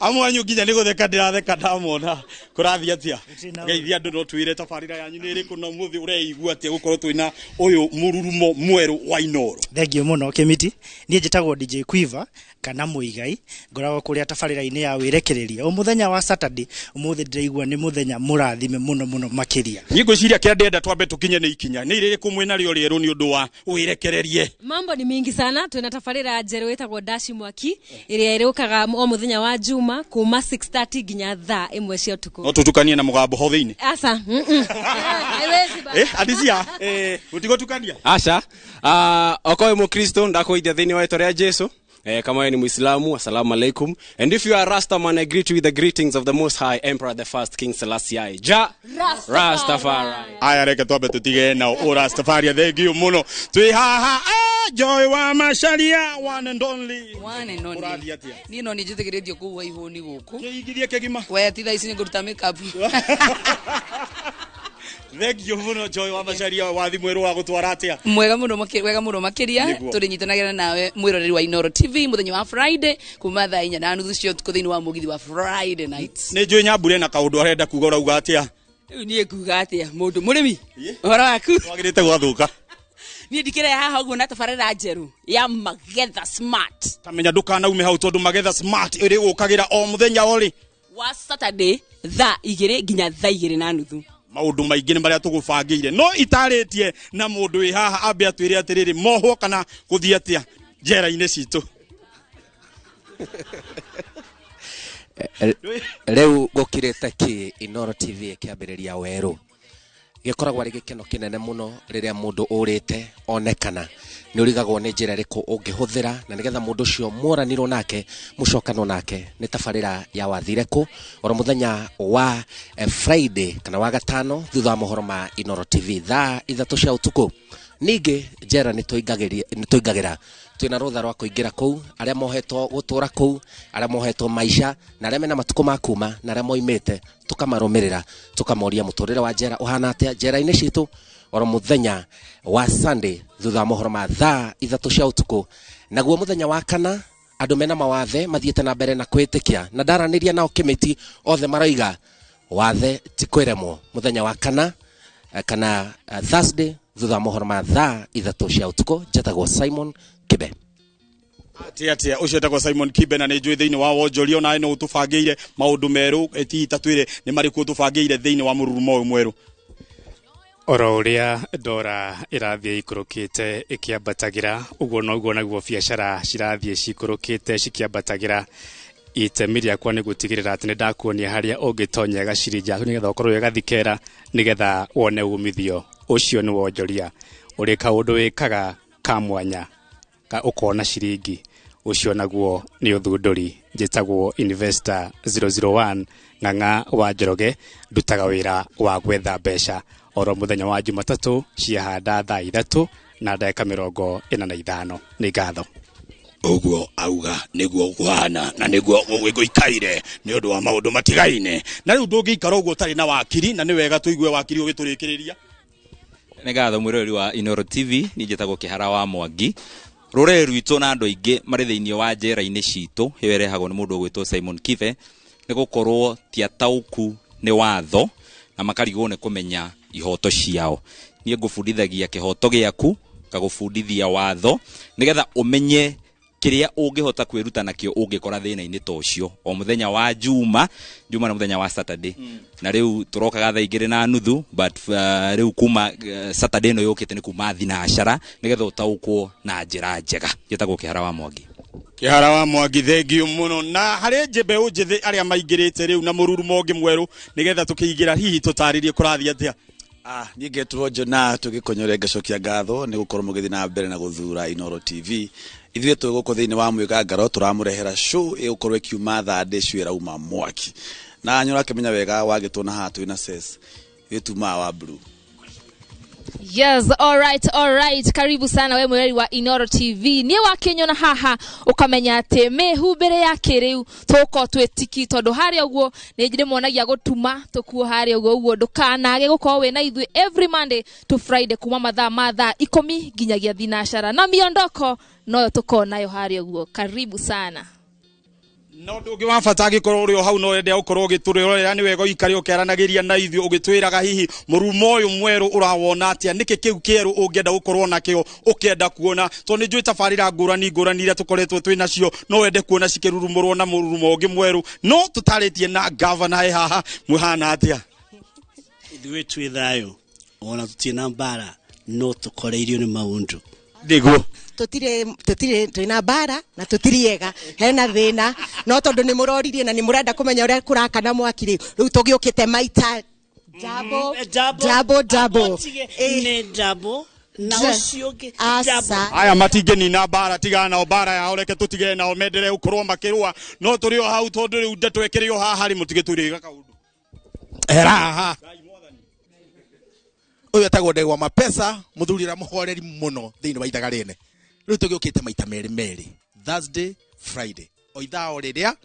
amwanyu nginya ni gutheka ndiratheka ndamona kurathia atia geithia andu no twire tabarira yanyu ni iriku no muthi ureigua atia gukorwo twina uyu mururumo mweru wa Inoro. Thengio muno Kimiti nie njitagwo DJ Quiver kana Muigai ngoragwo kuria tabarira-ini ya wirekereria muthenya wa Saturday umuthi ndiraigua ni muthenya murathime muno makiria ni ngwiciria kia ndenda twambe tukinye ni ikinya ni iriku mwina rio rieru ni undu wa wirekererie. Mambo ni mingi sana twina tabarira njeru itagwo Dashi Mwaki iria irukaga o muthenya wa Juma kuma 6:30 ginya thaa 1 cia utuku. No tutukanie na mugambo ho thiini asa adisia utigotukania asa okoe mukristo ndakoithia thiini wa itoria Jesu. Kama ni Muislamu, assalamu alaikum. And if you are Rastaman, I greet you with the greetings of the Most High Emperor, the First King Selassie. Rastafari. Aya reke twambe tutige na Rastafari. Thengio muno twi haha Joy wa Masharia one and only. Ni no ni njitigiritio kuwa ivo ni guku. Kiigithie kegima. We ti thaa ici ni nguruta makeup. Thengio muno Joy wa Masharia wathi mweru wa gutwara atia. Wega muno makiria turinyitanagera nawe mwiroreri wa Inoro TV muthenya wa Friday kuma thaa 4:30 cia utuku thiini wa mugithi wa Friday night. Ni njui nyambure na kaundu arenda kuga urauga atia. Ni kuga atia mundu murimi. Horo waku. Wagirite gwathuka. Ni ndikire haha uguo na tabarira njeru ya Magetha Smart. Tamenya ndukanaume hau tondu Magetha Smart iri gukagira o muthenya ori wa Saturday thaa 2 ginya thaa 2:30. Maundu maingi ni maria tugubangire no itaritie na mundu wi haha ambe atwire atiriri mohwo kana guthia atia njera-ini citu. Reu gukirite ki Inoro TV kiambiriria weru gikoragwo ari gikeno kinene muno riria mundu urite onekana ni urigagwo ni njira riku ungihuthira na nigetha mundu cio muoranirwo nake mucokano nake ni tabarira ya wathireku oro muthenya wa Friday kana wa gatano thutha wa mohoro ma Inoro TV thaa 3 cia utuku. Ningi njera ni tuingagira twina rutha rwa kuingira kuu aria mohetwo gutura kuu aria mohetwo maisha na aria mena matuko makuma na aria moimite tukamarumirira tukamoria muturire wa njera uhana atia njera-ini citu oro muthenya wa Sunday thutha wa mohoro ma thaa 3 cia utuku. Naguo muthenya wa kana andu mena mawathe mathiete na mbere na kwitikia na ndaraniria nao Kimiti othe maroiga wathe ti kwiremwo muthenya wa kana Thursday thutha wa mohoro ma thaa 3 cia utuku. Njatagwo Simon Kibe. Atia ucio etagwo Simon Kibe na ni njui thiini wa wonjoria na no tubangiire maundu meru eti tatwire ni mariku tubangiire thiini wa mururumo uyu mweru. Oro uria ndora irathie ikurukite ikiambatagira uguo noguo naguo biacara cirathie cikurukite cikiambatagira itemi riakwa ni gutigirira ati ni ndakuonia haria ungitonya gacirinja nigetha ukorwo gathikera nigetha wone umithio ucio ni wonjoria uri kaundu wikaga kamwanya ka ukona ciringi ucio naguo ni uthunduri. Njitagwo Investor 001 ng'ang'a wa Njoroge ndutaga wira wa gwetha mbeca oro muthenya wa Jumatatu ciahanda thaa 3 na ndagika 45 ni ngatho. Uguo auga niguo guhana na niguo gwikaire ni undu wa maundu matigaine na riu ndungikara uguo tari na wakiri na ni wega tuigue wakiri ugiturikiria. Ni ngatho mwirori wa Inoro TV ni njitagwo Kihara wa Mwangi rore rwito na andu aingi mari thiini wa njera-ini citu hiwerehagwo ni mundu gwitwo Simon Kive ni gukorwo ti atauku ni watho na makarigwo ni kumenya ihoto ciao. Nie ngubundithagia kihoto giaku ngagubundithia watho nigetha umenye kiria ungihota kwiruta nakio ungikora thina-ini tocio o muthenya wa Juma na muthenya wa Saturday. Na riu turokaga thaa 2:30 but riu kuma Saturday no yokite ni kuma thinacara nigetha utaukwo na njira njega. Njitagwo Kihara wa Mwangi. Kihara wa Mwangi thengio muno na hari njebe unjithi aria maingirite riu na mururumo ungi mweru nigetha tukiigira hihi tutaririe kurathia atia. Ningetwo Jona tugikonyore ngacokia ngatho ni gukorwo mugithi na mbere na guthura Inoro TV. Ithuĩ tũ gũkũ thĩinĩ wa mwĩgangaro tũramũrehera show ĩgũkorwo ĩkiuma thaa ndĩcu ĩrauma mwaki na nyora kĩmenya wega wagĩtwo na haha twĩna ses ĩtumaga wa blue. Yes, all right. Karibu sana we mweri wa Inoro TV. Nie wa Kenya na haha ukamenya ati mehumbere ya kiriu tuko twetiki tondu haria uguo ni njire monagia gutuma tukuo haria uguo ndukanage gukorwo we na ithui every Monday to Friday kuma mathaa 10 nginyagia thinacara na miondoko no tuko nayo haria uguo. Karibu sana. no ndungi wa bata gikorwo uri hau no wende ukorwo giturira ni wega ikari ukeranagiria na ithu ugitwiraga hihi murumo uyu mweru urawona atia niki kiu kieru ungienda gukorwo nakio ukienda kuona to ni njui tafarira ngurani iria tukoretwo twina cio no wende kuona cikirurumurwo na murumo ungi mweru no tutaritie na governor haha muhana atia ithuĩ twĩ thayũ ona tutina mbara no tukoreirio ni maundu niguo tutire twina mbara na tutiriega hena thina no tondu ni muroririe na ni murenda kumenya uria kurakana mwaki ri riu tugiukite maita double ni double na ucio ngi aya matingeni na mbara tigana na mbara ya oreke tutige na omendere ukorwo makirwa no turi o hau tondu riu ndeto ekirio haha ri mutige turiga kaundu eraha uyu etagwo ndegwa mapesa muthurira muhoreri muno thiini wa ithaga rene riu tugiukite maita meri Thursday Friday o ithao riria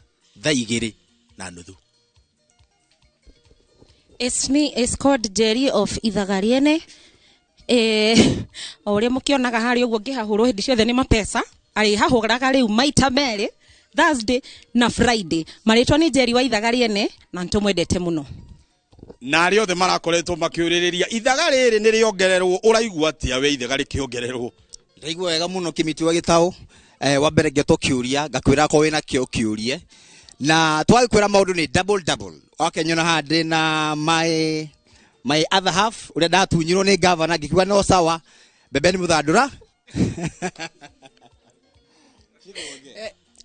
thaa 2:30. It's me, it's called Jerry of Ithagariene. Ore mukionaga hari uguo ngihahurwo hindi ciothe ni mapesa ari hahuraga riu maita meri Thursday na Friday. Maritwa ni Jerry wa Ithagariene na ntumwendete muno. Na ari othe marakoretwo makiuririria ithaga riri ni riongererwo uraigua atia we ithaga rikiongererwo ndaigua wega muno kimiti wa gitao wa mbere ngeto kiuria ngakwira ko wina kio kiurie na twagikwira maundu ni double wakenyona hande na my other half uria ndatunyirwo ni governor ngikiwa no sawa bebe ni muthandura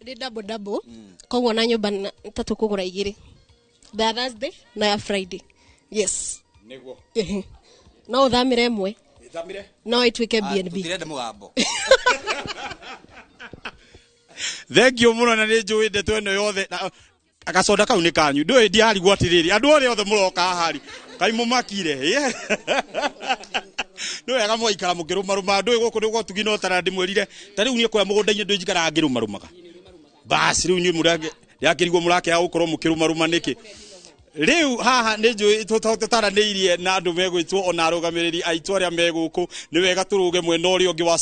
ni double koguo na nyumba tatu kugura 2 Thursday na ya Friday. Yes. Niguo. No uthamire mwe. Uthamire? No itwike BNB. Tutirenda mugambo. Thank you muno na ni njui ndeto eno yothe agacoda kau ni kanyu ndui ndiari gwatiriri andu othe othe muroka hahari kai mumakire no wega mwaikara mukirumaruma ndui guku niguo tugino tara ndimwerire ta riu nie kwa mugunda-ini ndui njikara ngirumarumaga basi riu nie murage yakirigwo murake ha gukorwo mukirumaruma niki riu haha ni njui tutaranĩirie na andu megwitwo ona arugamiriri aitu aria meguku ni wega turuge mwena urio ngi wa